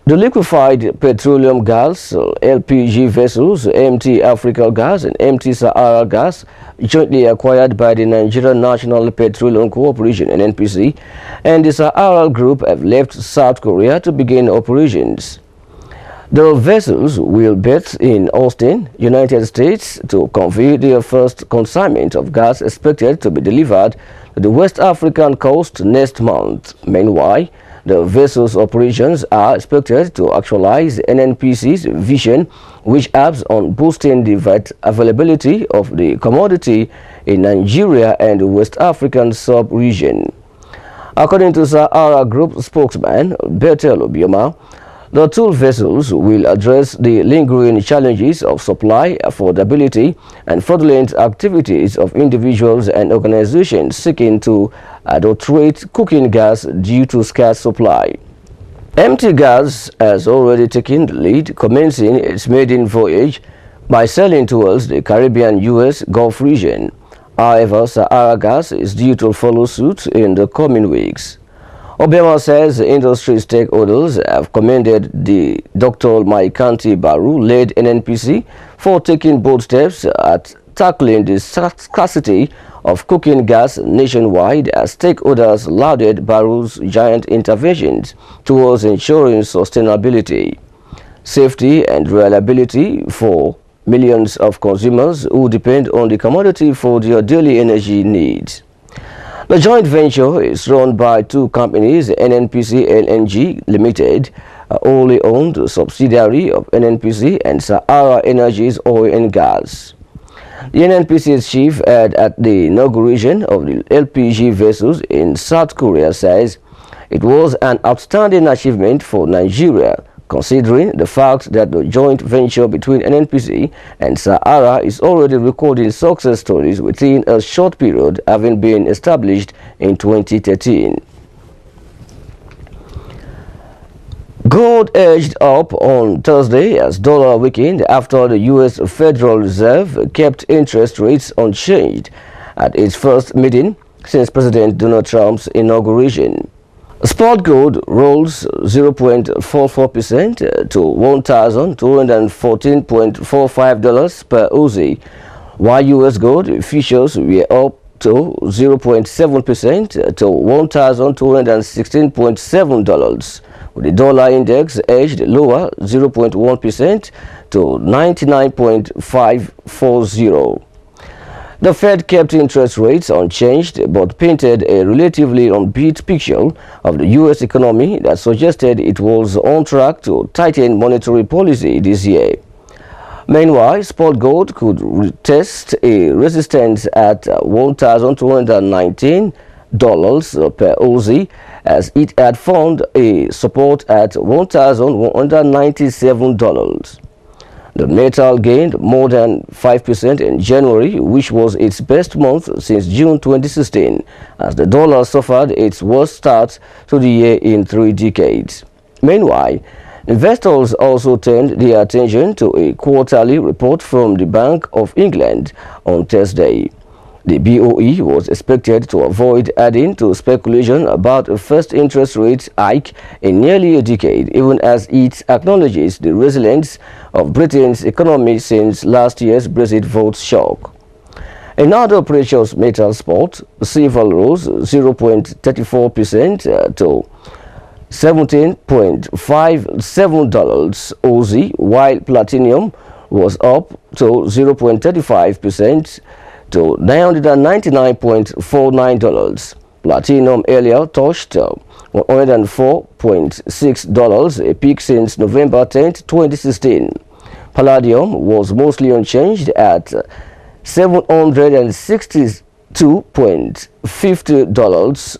The liquefied petroleum gas, LPG vessels, MT Africa gas and MT Sahara gas, jointly acquired by the Nigerian National Petroleum Corporation (NNPC) and the Sahara Group, have left South Korea to begin operations. The vessels will berth in Austin, United States, to convey their first consignment of gas, expected to be delivered to the West African coast next month. Meanwhile, the vessel's operations are expected to actualize NNPC's vision, which aims on boosting the availability of the commodity in Nigeria and the West African sub-region. According to Sahara Group spokesman Bertel Obioma, the two vessels will address the lingering challenges of supply, affordability, and fraudulent activities of individuals and organizations seeking to adulterate cooking gas due to scarce supply. MT Gas has already taken the lead, commencing its maiden voyage by sailing towards the Caribbean U.S. Gulf region. However, Sahara Gas is due to follow suit in the coming weeks. Obioma says industry stakeholders have commended the Dr. Maikanti Baru-led NNPC for taking bold steps at tackling the scarcity of cooking gas nationwide, as stakeholders lauded Baru's giant interventions towards ensuring sustainability, safety and reliability for millions of consumers who depend on the commodity for their daily energy needs. The joint venture is run by two companies, NNPC LNG Limited, a wholly owned subsidiary of NNPC, and Sahara Energy's Oil and Gas. The NNPC's chief at the inauguration of the LPG vessels in South Korea says it was an outstanding achievement for Nigeria, considering the fact that the joint venture between NNPC and Sahara is already recording success stories within a short period, having been established in 2013. Gold edged up on Thursday as dollar weakened after the U.S. Federal Reserve kept interest rates unchanged at its first meeting since President Donald Trump's inauguration. Spot gold rose 0.44% to $1,214.45 per ounce, while U.S. gold futures were up to 0.7% to $1,216.7, with the dollar index edged lower 0.1% to 99.540. The Fed kept interest rates unchanged but painted a relatively upbeat picture of the U.S. economy that suggested it was on track to tighten monetary policy this year. Meanwhile, spot gold could test a resistance at $1,219 per ounce, as it had found a support at $1,197. The metal gained more than 5% in January, which was its best month since June 2016, as the dollar suffered its worst start to the year in 3 decades. Meanwhile, investors also turned their attention to a quarterly report from the Bank of England on Thursday. The BOE was expected to avoid adding to speculation about a first interest rate hike in nearly a decade, even as it acknowledges the resilience of Britain's economy since last year's Brexit vote shock. In other precious metal spot, silver rose 0.34% to $17.57 ounce, while platinum was up to 0.35% to $999.49. Platinum earlier touched $104.6, a peak since November 10, 2016. Palladium was mostly unchanged at $762.50 ounce.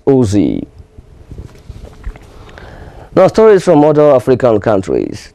Now, stories from other African countries.